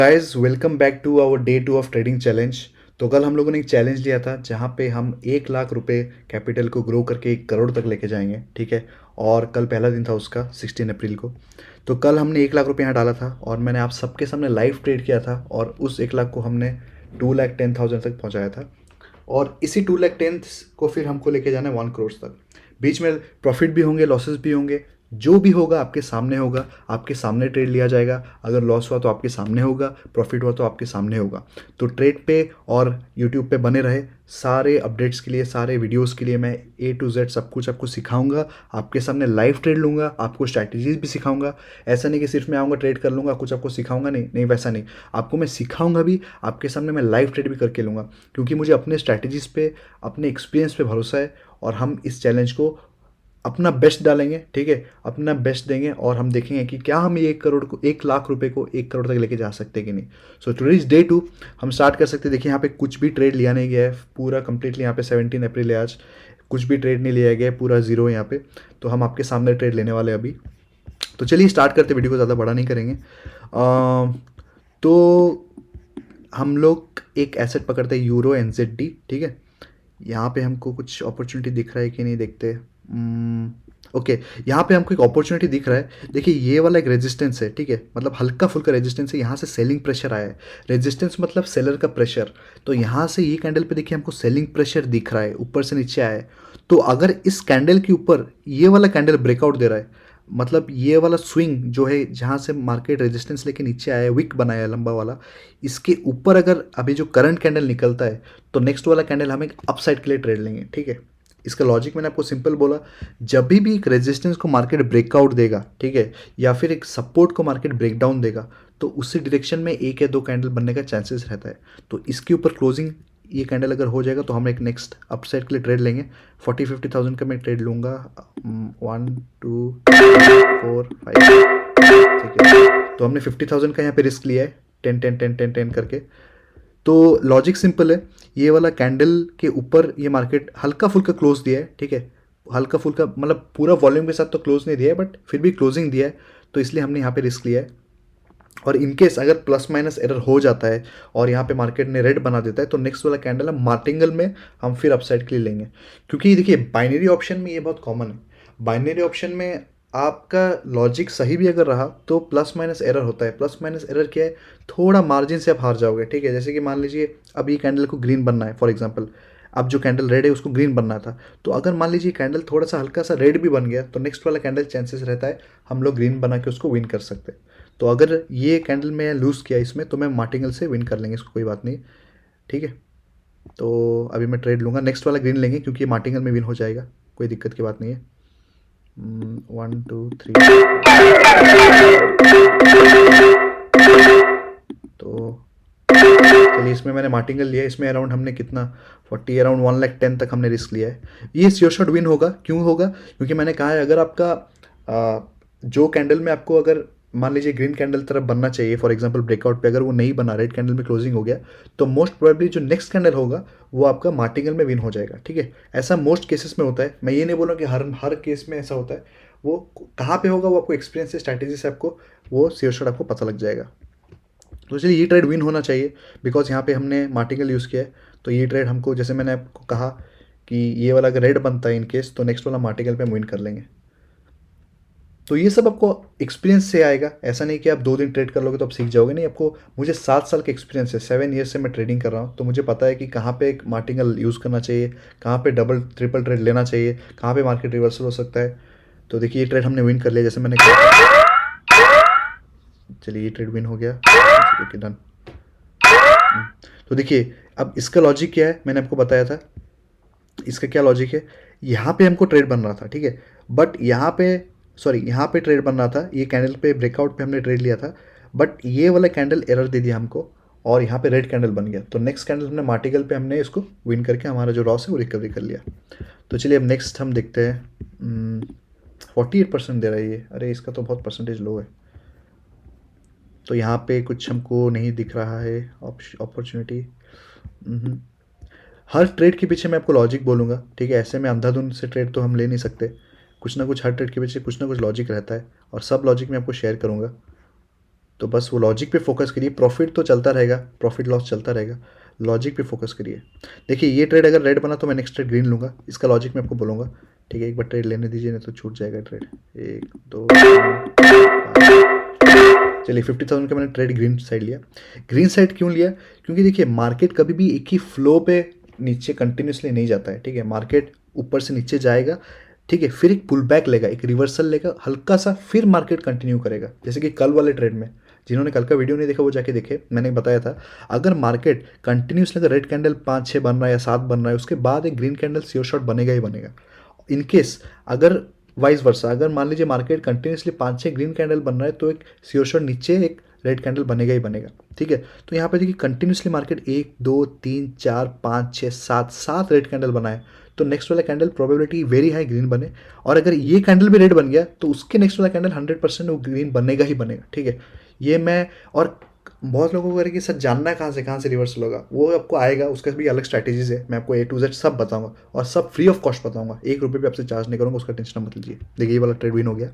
Guys welcome back to our day 2 of trading challenge. तो कल हम लोगों ने एक चैलेंज लिया था जहाँ पे हम 1 लाख रुपए कैपिटल को ग्रो करके 1 करोड़ तक लेके जाएंगे, ठीक है। और कल पहला दिन था उसका 16 अप्रैल को। तो कल हमने 1 लाख रुपए यहाँ डाला था और मैंने आप सबके सामने लाइव ट्रेड किया था और उस 1 लाख को हमने 2,10,000 तक पहुँचाया था। और इसी 2,10,000 को फिर हमको लेके जाना है 1 करोड़ तक। बीच में प्रॉफिट भी होंगे, लॉसेस भी होंगे। जो भी होगा आपके सामने होगा, आपके सामने ट्रेड लिया जाएगा। अगर लॉस हुआ तो आपके सामने होगा, प्रॉफिट हुआ तो आपके सामने होगा। तो ट्रेड पे और यूट्यूब पे बने रहे। सारे अपडेट्स के लिए, सारे वीडियोस के लिए मैं A to Z सब कुछ आपको सिखाऊंगा। आपके सामने लाइव ट्रेड लूँगा, आपको स्ट्रैटेजीज भी सिखाऊंगा। ऐसा नहीं कि सिर्फ मैं आऊँगा ट्रेड कर लूँगा, कुछ आपको सिखाऊंगा, नहीं नहीं, वैसा नहीं। आपको मैं सिखाऊंगा भी, आपके सामने मैं लाइव ट्रेड भी करके लूँगा, क्योंकि मुझे अपने स्ट्रैटेजीज पे, अपने एक्सपीरियंस पे भरोसा है। और हम इस चैलेंज को अपना बेस्ट डालेंगे, ठीक है, अपना बेस्ट देंगे और हम देखेंगे कि क्या हम ये 1 लाख रुपए को 1 करोड़ तक लेके जा सकते हैं कि नहीं। So today is day 2। हम स्टार्ट कर सकते हैं। देखिए यहाँ पे कुछ भी ट्रेड लिया नहीं गया है, पूरा कंप्लीटली। यहाँ पे 17 अप्रैल है आज, कुछ भी ट्रेड नहीं लिया गया है, पूरा जीरो है यहाँ पे। तो हम आपके सामने ट्रेड लेने वाले हैं अभी। तो चलिए स्टार्ट करते, वीडियो को ज़्यादा बड़ा नहीं करेंगे। तो हम लोग एक एसेट पकड़ते हैं, यूरो NZD, ठीक है। यहाँ पे हमको कुछ अपॉर्चुनिटी दिख रहा है कि नहीं, देखते। ओके, यहाँ पे हमको एक अपॉर्चुनिटी दिख रहा है। देखिए ये वाला एक रेजिस्टेंस है, ठीक है, मतलब हल्का फुल्का रेजिस्टेंस है। यहाँ से सेलिंग प्रेशर आया है। रेजिस्टेंस मतलब सेलर का प्रेशर। तो यहाँ से ये कैंडल पे देखिए हमको सेलिंग प्रेशर दिख रहा है, ऊपर से नीचे आया है। तो अगर इस कैंडल के ऊपर ये वाला कैंडल ब्रेकआउट दे रहा है, मतलब ये वाला स्विंग जो है जहाँ से मार्केट रेजिस्टेंस लेके नीचे आया है, विक बनाया है लंबा वाला, इसके ऊपर अगर अभी जो करंट कैंडल निकलता है तो नेक्स्ट वाला कैंडल हम एक अपसाइड के लिए ट्रेड लेंगे, ठीक है। इसका लॉजिक मैंने आपको सिंपल बोला। जब भी एक रेजिस्टेंस को मार्केट ब्रेकआउट देगा, ठीक है, या फिर एक सपोर्ट को मार्केट ब्रेकडाउन देगा, तो उसी डायरेक्शन में एक या दो कैंडल बनने का चांसेस रहता है। तो इसके ऊपर क्लोजिंग ये कैंडल अगर हो जाएगा तो हम एक नेक्स्ट अपसाइड के लिए ट्रेड लेंगे। 40-50 थाउजेंड का मैं ट्रेड लूँगा। 1 2 4 5, ठीक है। तो हमने 50,000 का यहाँ पे रिस्क लिया है, 10 10 10 10 10 करके। तो लॉजिक सिंपल है। ये वाला कैंडल के ऊपर ये मार्केट हल्का फुल्का क्लोज दिया है, ठीक है। हल्का फुल्का मतलब पूरा वॉल्यूम के साथ तो क्लोज नहीं दिया है, बट फिर भी क्लोजिंग दिया है। तो इसलिए हमने यहाँ पे रिस्क लिया है। और इनकेस अगर प्लस माइनस एरर हो जाता है और यहाँ पे मार्केट ने रेड बना देता है, तो नेक्स्ट वाला कैंडल हम मार्टिंगल में हम फिर अपसाइड के लिए लेंगे। क्योंकि देखिए बाइनरी ऑप्शन में ये बहुत कॉमन है। बाइनरी ऑप्शन में आपका लॉजिक सही भी अगर रहा तो प्लस माइनस एरर होता है। प्लस माइनस एरर क्या है, थोड़ा मार्जिन से आप हार जाओगे, ठीक है। जैसे कि मान लीजिए अब ये कैंडल को ग्रीन बनना है, फॉर एग्जांपल। अब जो कैंडल रेड है उसको ग्रीन बनना था, तो अगर मान लीजिए कैंडल थोड़ा सा हल्का सा रेड भी बन गया तो नेक्स्ट वाला कैंडल चांसेस रहता है हम लोग ग्रीन बना के उसको विन कर सकते हैं। तो अगर ये कैंडल में लूज़ किया इसमें तो मैं मार्टिंगल से विन कर लेंगे, इसको कोई बात नहीं, ठीक है। तो अभी मैं ट्रेड लूँगा, नेक्स्ट वाला ग्रीन लेंगे क्योंकि मार्टिंगल में विन हो जाएगा, कोई दिक्कत की बात नहीं है। 1 2 3। तो चलिए इसमें मैंने मार्टिंगल लिया है। इसमें अराउंड हमने कितना 40 अराउंड 1,10,000 तक हमने रिस्क लिया है। ये श्योर शॉट विन होगा। क्यों होगा? क्योंकि मैंने कहा है अगर आपका जो कैंडल में आपको अगर मान लीजिए ग्रीन कैंडल तरफ बनना चाहिए, फॉर एग्जांपल ब्रेकआउट पे अगर वो नहीं बना, रेड कैंडल में क्लोजिंग हो गया, तो मोस्ट प्रोबेबली जो नेक्स्ट कैंडल होगा वो आपका मार्टिंगल में विन हो जाएगा, ठीक है। ऐसा मोस्ट केसेस में होता है। मैं ये नहीं बोल रहा कि हर हर केस में ऐसा होता है। वो कहाँ पे होगा वो आपको एक्सपीरियंस से, स्ट्रैटेजी से आपको वो श्योर शॉट आपको पता लग जाएगा। तो चलिए ये ट्रेड विन होना चाहिए बिकॉज यहाँ पे हमने मार्टिंगल यूज़ किया है। तो ये ट्रेड हमको, जैसे मैंने आपको कहा कि ये वाला अगर रेड बनता है इन केस, तो नेक्स्ट वाला मार्टिंगल पे हम विन कर लेंगे। तो ये सब आपको एक्सपीरियंस से आएगा। ऐसा नहीं कि आप 2 दिन ट्रेड कर लोगे तो आप सीख जाओगे, नहीं। आपको, मुझे 7 साल का एक्सपीरियंस है, 7 ईयर्स से मैं ट्रेडिंग कर रहा हूँ। तो मुझे पता है कि कहाँ पे एक मार्टिंगल यूज़ करना चाहिए, कहाँ पे डबल ट्रिपल ट्रेड लेना चाहिए, कहाँ पे मार्केट रिवर्सल हो सकता है। तो देखिए ये ट्रेड हमने विन कर लिया, जैसे मैंने कहा। चलिए ये ट्रेड विन हो गया, डन। तो देखिए अब इसका लॉजिक क्या है, मैंने आपको बताया था। इसका क्या लॉजिक है, यहाँ पे हमको ट्रेड बन रहा था, ठीक है। बट यहाँ पे, सॉरी, यहाँ पे ट्रेड बन रहा था, ये कैंडल पे ब्रेकआउट पे हमने ट्रेड लिया था। बट ये वाला कैंडल एरर दे दिया हमको और यहाँ पे रेड कैंडल बन गया। तो नेक्स्ट कैंडल हमने मार्टिकल पे हमने इसको विन करके हमारा जो लॉस है वो रिकवरी कर लिया। तो चलिए अब नेक्स्ट हम देखते हैं। 48% दे रहा है ये, अरे इसका तो बहुत परसेंटेज लो है। तो यहाँ पे कुछ हमको नहीं दिख रहा है अपॉर्चुनिटी। हर ट्रेड के पीछे मैं आपको लॉजिक बोलूँगा, ठीक है। ऐसे में अंधाधुंध से ट्रेड तो हम ले नहीं सकते। कुछ ना कुछ हर ट्रेड के पीछे कुछ ना कुछ लॉजिक रहता है और सब लॉजिक मैं आपको शेयर करूँगा। तो बस वो लॉजिक पे फोकस करिए, प्रॉफिट तो चलता रहेगा, प्रॉफिट लॉस चलता रहेगा, लॉजिक पे फोकस करिए। देखिए ये ट्रेड अगर रेड बना तो मैं नेक्स्ट ट्रेड ग्रीन लूँगा, इसका लॉजिक मैं आपको बोलूँगा। ठीक है, एक बार ट्रेड लेने दीजिए, नहीं तो छूट जाएगा ट्रेड। 1 2 3 5। चलिए 50,000 का मैंने ट्रेड ग्रीन साइड लिया। ग्रीन साइड क्यों लिया? क्योंकि देखिए मार्केट कभी भी एक ही फ्लो पे नीचे कंटिन्यूसली नहीं जाता है। ठीक है, मार्केट ऊपर से नीचे जाएगा, ठीक है, फिर एक पुल बैक लेगा, एक रिवर्सल लेगा हल्का सा, फिर मार्केट कंटिन्यू करेगा। जैसे कि कल वाले ट्रेड में, जिन्होंने कल का वीडियो नहीं देखा वो जाके देखे, मैंने बताया था अगर मार्केट कंटिन्यूसली अगर रेड कैंडल 5 6 बन रहा है या 7 बन रहा है, उसके बाद एक ग्रीन कैंडल श्योर शॉट बनेगा ही बनेगा। इनकेस अगर वाइस वर्सा, अगर मान लीजिए मार्केट कंटिन्यूसली 5 6 ग्रीन कैंडल बन रहा है तो एक श्योर शॉट नीचे एक रेड कैंडल बनेगा ही बनेगा। ठीक है, तो यहाँ पे देखिए कंटिन्यूसली मार्केट 1 2 3 4 5 6 7 रेड कैंडल बनाए, तो नेक्स्ट वाला candle probability very high green बने। और अगर ये कैंडल भी रेड बन गया तो उसके नेक्स्ट वाला कैंडल 100% वो ग्रीन बनेगा ही बनेगा। ठीक है, ये मैं, और बहुत लोगों को कि सर जानना है कहाँ से रिवर्सल होगा, वो आपको आएगा, उसका भी अलग स्ट्रैटेजीज है, मैं आपको A to Z सब बताऊंगा और सब फ्री ऑफ कॉस्ट बताऊंगा, 1 रुपये भी आपसे चार्ज नहीं करूँगा, उसका टेंशन मत लीजिए। देखिए ये वाला ट्रेड विन हो गया।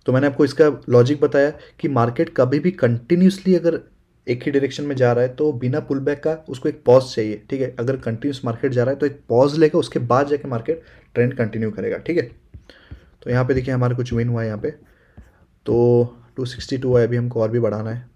तो मैंने आपको इसका लॉजिक बताया कि मार्केट कभी भी कंटिन्यूसली अगर एक ही डायरेक्शन में जा रहा है तो बिना पुल बैक का उसको एक पॉज चाहिए। ठीक है, अगर कंटिन्यूस मार्केट जा रहा है तो एक पॉज लेगा, उसके बाद जाके मार्केट ट्रेंड कंटिन्यू करेगा। ठीक है, तो यहाँ पे देखिए हमारा कुछ विन हुआ है यहाँ पे, तो 262 है, अभी हमको और भी बढ़ाना है।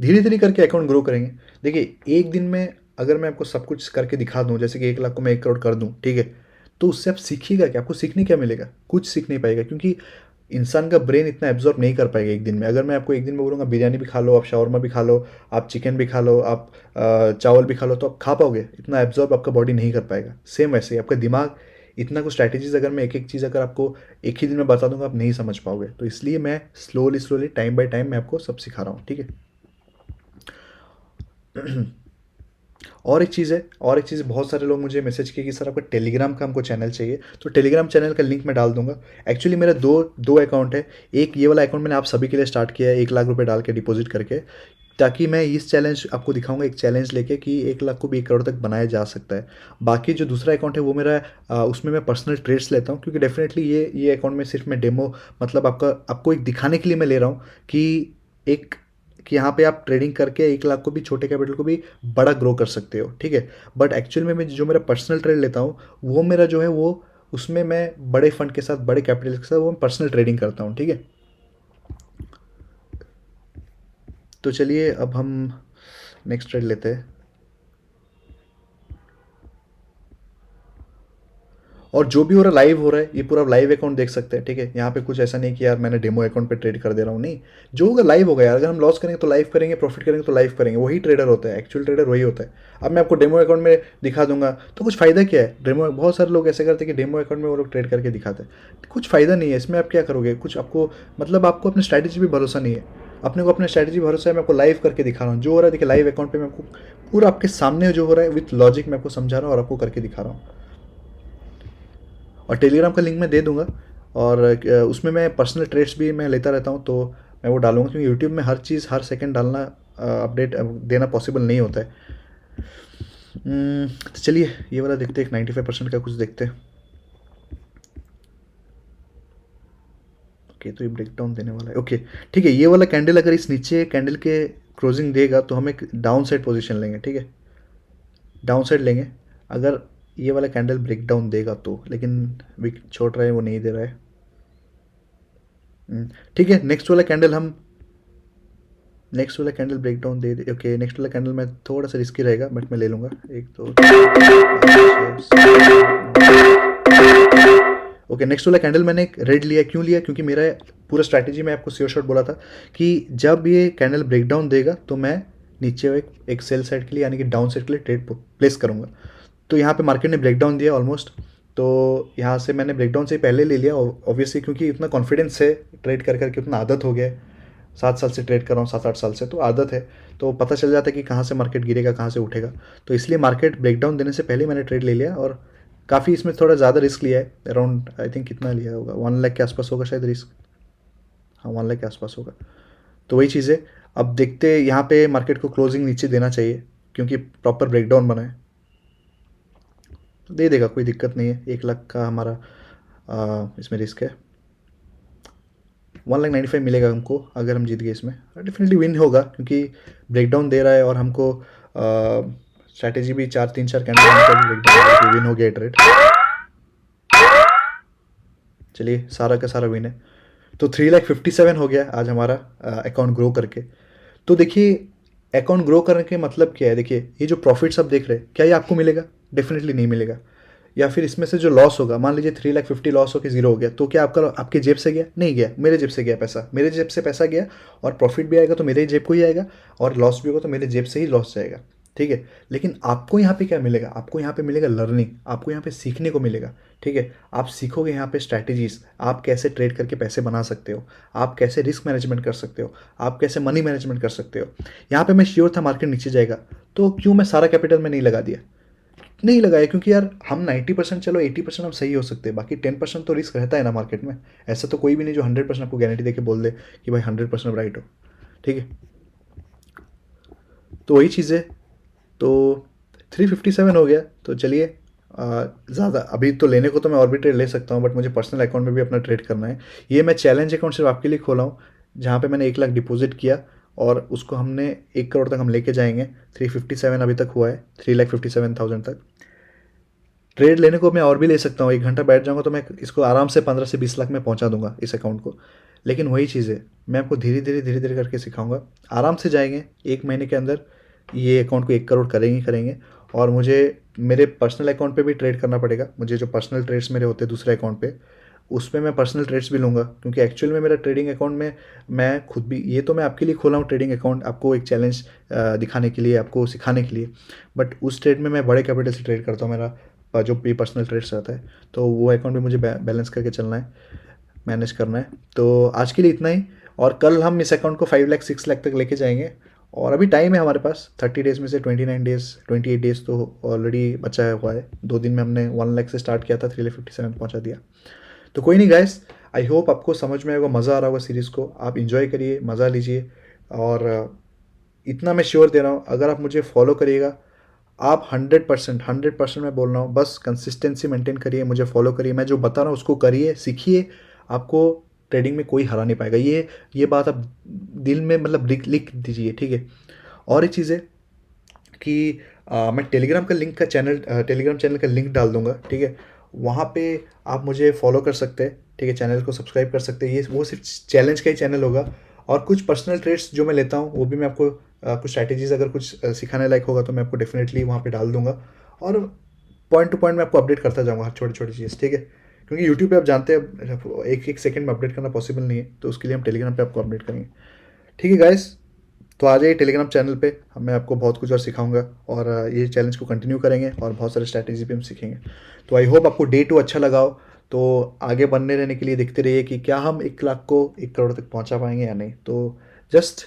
धीरे धीरे करके अकाउंट ग्रो करेंगे। देखिए एक दिन में अगर मैं आपको सब कुछ करके दिखा दूँ, जैसे कि 1 लाख को मैं 1 करोड़ कर दूँ, ठीक है, तो उससे आप सीखिएगा क्या? आपको सीखने क्या मिलेगा? कुछ सीख नहीं पाएगा, क्योंकि इंसान का ब्रेन इतना एब्जॉर्ब नहीं कर पाएगा एक दिन में। अगर मैं आपको एक दिन में बोलूँगा बिरयानी भी खा लो, आप शावरमा भी खा लो, आप चिकन भी खा लो, आप चावल भी खा लो, तो आप खा पाओगे? इतना एब्जॉर्ब आपका बॉडी नहीं कर पाएगा। सेम वैसे ही आपका दिमाग, इतना कुछ स्ट्रैटेजीज अगर मैं एक एक चीज़ अगर आपको एक ही दिन में बता दूंगा, आप नहीं समझ पाओगे। तो इसलिए मैं slowly slowly time by time मैं आपको सब सिखा रहा हूँ। ठीक है, और एक चीज़ बहुत सारे लोग मुझे मैसेज किए कि सर आपका टेलीग्राम का हमको चैनल चाहिए, तो टेलीग्राम चैनल का लिंक मैं डाल दूंगा। एक्चुअली मेरा दो अकाउंट है, एक ये वाला अकाउंट मैंने आप सभी के लिए स्टार्ट किया है 1 लाख रुपए डाल के डिपॉजिट करके, ताकि मैं इस चैलेंज आपको दिखाऊंगा, एक चैलेंज लेके कि 1 लाख को भी 1 करोड़ तक बनाया जा सकता है। बाकी जो दूसरा अकाउंट है वो मेरा उसमें मैं पर्सनल ट्रेड्स लेता हूँ, क्योंकि डेफिनेटली ये अकाउंट में सिर्फ मैं डेमो, मतलब आपको एक दिखाने के लिए मैं ले रहा हूँ कि एक, कि यहाँ पे आप ट्रेडिंग करके 1 लाख को भी, छोटे कैपिटल को भी बड़ा ग्रो कर सकते हो। ठीक है, बट एक्चुअल में मैं जो मेरा पर्सनल ट्रेड लेता हूँ वो मेरा जो है वो, उसमें मैं बड़े फंड के साथ, बड़े कैपिटल के साथ वो मैं पर्सनल ट्रेडिंग करता हूँ। ठीक है, तो चलिए अब हम नेक्स्ट ट्रेड लेते हैं। और जो भी हो रहा है लाइव हो रहा है, ये पूरा लाइव अकाउंट देख सकते हैं। ठीक है, यहाँ पे कुछ ऐसा नहीं कि यार मैंने डेमो अकाउंट पे ट्रेड कर दे रहा हूँ, नहीं, जो होगा लाइव होगा यार। अगर हम लॉस करेंगे तो लाइव करेंगे, प्रॉफिट करेंगे तो लाइव करेंगे, वही ट्रेडर होता है, एक्चुअल ट्रेडर वही होता है। अब मैं आपको डेमो अकाउंट में दिखा दूंगा तो कुछ फायदा क्या है? डेमो, बहुत सारे लोग ऐसे करते हैं कि डेमो अकाउंट में वो लोग ट्रेड करके दिखाते हैं, कुछ फायदा नहीं है इसमें। आप क्या करोगे? कुछ आपको, मतलब आपको अपने स्ट्रैटेजी भी भरोसा नहीं है। अपने को अपने स्ट्रैटेजी भरोसा है, मैं आपको लाइव करके दिखा रहा हूँ, जो हो रहा है देखिए लाइव अकाउंट पे मैं आपको पूरा आपके सामने जो हो रहा है विथ लॉजिक मैं आपको समझा रहा हूँ और आपको करके दिखा रहा हूँ। और टेलीग्राम का लिंक मैं दे दूंगा, और उसमें मैं पर्सनल ट्रेड्स भी मैं लेता रहता हूँ, तो मैं वो डालूंगा, क्योंकि यूट्यूब में हर चीज़ हर सेकंड डालना, अपडेट देना पॉसिबल नहीं होता है। तो चलिए ये वाला देखते हैं, 95% का कुछ देखते हैं। ओके, तो ये ब्रेक डाउन देने वाला है। ओके, ठीक है, ये वाला कैंडल अगर इस नीचे कैंडल के क्लोजिंग देगा तो हम एक डाउन साइड पोजिशन लेंगे। ठीक है, डाउन साइड लेंगे अगर ये वाला कैंडल ब्रेक डाउन देगा तो, लेकिन विक छोड़ रहा है, वो नहीं दे रहा है। ठीक है, नेक्स्ट वाला कैंडल ब्रेक डाउन दे दे। ओके, नेक्स्ट वाला कैंडल मैं थोड़ा सा रिस्की रहेगा बट मैं ले लूँगा। 1 2 3 ओके, नेक्स्ट वाला कैंडल मैंने रेड लिया, क्यों लिया? क्योंकि मेरा पूरा स्ट्रैटेजी में आपको श्योर शॉट बोला था कि जब ये कैंडल ब्रेक डाउन देगा तो मैं नीचे एक सेल साइड के लिए, यानी कि डाउन साइड के लिए ट्रेड प्लेस करूँगा। तो यहाँ पे मार्केट ने ब्रेक डाउन दिया ऑलमोस्ट, तो यहाँ से मैंने ब्रेक डाउन से पहले ले लिया ऑब्वियसली, क्योंकि इतना कॉन्फिडेंस है ट्रेड कर करके, उतना आदत हो गया है, 7 साल से ट्रेड कर रहा हूँ, 7 8 साल से, तो आदत है। तो पता चल जाता है कि कहाँ से मार्केट गिरेगा, कहाँ से उठेगा। तो इसलिए मार्केट ब्रेकडाउन देने से पहले मैंने ट्रेड ले लिया, और काफ़ी इसमें थोड़ा ज़्यादा रिस्क लिया है, अराउंड आई थिंक कितना लिया होगा, 1 लाख के आसपास होगा शायद रिस्क। हाँ, 1 लाख के आसपास होगा। तो वही चीज़ है। अब देखते, यहाँ पे मार्केट को क्लोजिंग नीचे देना चाहिए क्योंकि प्रॉपर ब्रेकडाउन बना है, तो दे देगा, कोई दिक्कत नहीं है। 1 लाख का हमारा इसमें रिस्क है। 1,95,000 मिलेगा हमको अगर हम जीत गए इसमें। डेफिनेटली विन होगा क्योंकि ब्रेकडाउन दे रहा है और हमको स्ट्रैटेजी भी 3-4 कैंडल ब्रेकडाउन विन हो गया ट्रेड। चलिए सारा का सारा विन है। तो 3,57,000 हो गया आज हमारा अकाउंट ग्रो करके। तो देखिए अकाउंट ग्रो करने के मतलब क्या है, देखिए ये जो प्रॉफिट्स आप देख रहे हैं क्या ये आपको मिलेगा? डेफिनेटली नहीं मिलेगा। या फिर इसमें से जो लॉस होगा, मान लीजिए 3,50,000 लॉस होकर जीरो हो गया, तो क्या आपका आपके जेब से गया? नहीं गया, मेरे जेब से गया पैसा, मेरे जेब से पैसा गया। और प्रॉफिट भी आएगा तो मेरे जेब को ही आएगा, और लॉस भी होगा तो मेरे जेब से ही लॉस जाएगा, ठीक है। लेकिन आपको यहाँ पे क्या मिलेगा? आपको यहाँ पे मिलेगा लर्निंग, आपको यहाँ पे सीखने को मिलेगा, ठीक है। आप सीखोगे यहाँ पे स्ट्रैटेजीज, आप कैसे ट्रेड करके पैसे बना सकते हो, आप कैसे रिस्क मैनेजमेंट कर सकते हो, आप कैसे मनी मैनेजमेंट कर सकते हो। यहाँ पे मैं श्योर था मार्केट नीचे जाएगा, तो क्यों मैं सारा कैपिटल में नहीं लगा दिया? नहीं लगाया क्योंकि यार हम 90%, चलो 80% हम सही हो सकते हैं, बाकी 10% तो रिस्क रहता है ना मार्केट में। ऐसा तो कोई भी नहीं जो 100% आपको गारंटी देके बोल दे कि भाई 100% राइट हो, ठीक है। तो वही चीज़ है। तो 357 हो गया। तो चलिए ज़्यादा अभी तो लेने को तो मैं और भी ट्रेड ले सकता हूँ, बट मुझे पर्सनल अकाउंट में भी अपना ट्रेड करना है। ये मैं चैलेंज अकाउंट सिर्फ आपके लिए खोला हूँ, जहाँ पे मैंने 1 लाख डिपॉजिट किया और उसको हमने 1 करोड़ तक हम लेके जाएंगे। 357 अभी तक हुआ है, 3,57,000 तक। ट्रेड लेने को मैं और भी ले सकता हूँ, 1 घंटा बैठ जाऊँगा तो मैं इसको आराम से 15 से 20 लाख में पहुँचा दूंगा इस अकाउंट को। लेकिन वही चीज़ है, मैं आपको धीरे धीरे करके सिखाऊंगा। आराम से जाएंगे, 1 महीने के अंदर ये अकाउंट को 1 करोड़ करेंगे। और मुझे मेरे पर्सनल अकाउंट पे भी ट्रेड करना पड़ेगा, मुझे जो पर्सनल ट्रेड्स मेरे होते हैं दूसरे अकाउंट पे, उस पर मैं पर्सनल ट्रेड्स भी लूँगा। क्योंकि एक्चुअल में मेरा ट्रेडिंग अकाउंट में मैं खुद भी, ये तो मैं आपके लिए खोला हूँ ट्रेडिंग अकाउंट, आपको एक चैलेंज दिखाने के लिए, आपको सिखाने के लिए। बट उस ट्रेड में मैं बड़े कैपिटल से ट्रेड करता हूँ, मेरा जो भी पर्सनल ट्रेड्स रहता है, तो वो अकाउंट भी मुझे बैलेंस करके चलना है, मैनेज करना है। तो आज के लिए इतना ही। और कल हम इस अकाउंट को 5 लाख 6 लाख तक लेके जाएंगे। और अभी टाइम है हमारे पास, 30 डेज़ में से 29 डेज़ 28 डेज़ तो ऑलरेडी बचा हुआ है। 2 दिन में हमने 1 लाख से स्टार्ट किया था, 3,57 पहुंचा दिया। तो कोई नहीं गाइस, आई होप आपको समझ में आएगा, मज़ा आ रहा होगा सीरीज़ को। आप इन्जॉय करिए, मज़ा लीजिए। और इतना मैं श्योर दे रहा हूँ, अगर आप मुझे फॉलो करिएगा, आप 100% मैं बोल रहा हूँ, बस कंसिस्टेंसी मेंटेन करिए, मुझे फॉलो करिए, मैं जो बता रहा हूँ उसको करिए, सीखिए। आपको ट्रेडिंग में कोई हरा नहीं पाएगा, ये बात आप दिल में मतलब लिख दीजिए, ठीक है। और एक चीज़ है कि मैं टेलीग्राम चैनल का लिंक डाल दूंगा, ठीक है। वहाँ पे आप मुझे फॉलो कर सकते हैं, ठीक है, चैनल को सब्सक्राइब कर सकते हैं। ये वो सिर्फ चैलेंज का ही चैनल होगा। और कुछ पर्सनल ट्रेड्स जो मैं लेता हूँ वो भी मैं आपको कुछ स्ट्रैटेजीज अगर कुछ सिखाने लायक होगा तो मैं आपको डेफिनेटली वहाँ पे डाल दूंगा। और पॉइंट टू पॉइंट मैं आपको अपडेट करता जाऊँगा हर छोटी छोटी चीज़, ठीक है। क्योंकि यूट्यूब पे आप जानते हैं एक एक सेकंड में अपडेट करना पॉसिबल नहीं है, तो उसके लिए हम टेलीग्राम पे आपको अपडेट करेंगे, ठीक है गाइस। तो आ जाइए टेलीग्राम चैनल पे, मैं आपको बहुत कुछ और सिखाऊंगा। और ये चैलेंज को कंटिन्यू करेंगे और बहुत सारे स्ट्रैटेजी भी हम सीखेंगे। तो आई होप आपको Day 2 अच्छा लगा हो। तो आगे बनने रहने के लिए देखते रहिए कि क्या हम 1 लाख को 1 करोड़ तक पहुंचा पाएंगे या नहीं। तो just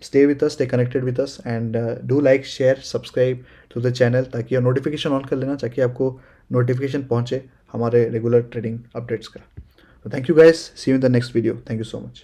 stay with us, stay connected with us, and do like share subscribe to the channel, ताकि नोटिफिकेशन ऑन कर लेना, ताकि आपको नोटिफिकेशन पहुँचे हमारे रेगुलर ट्रेडिंग अपडेट्स का। तो thank you guys, see you in the next video, thank you so much.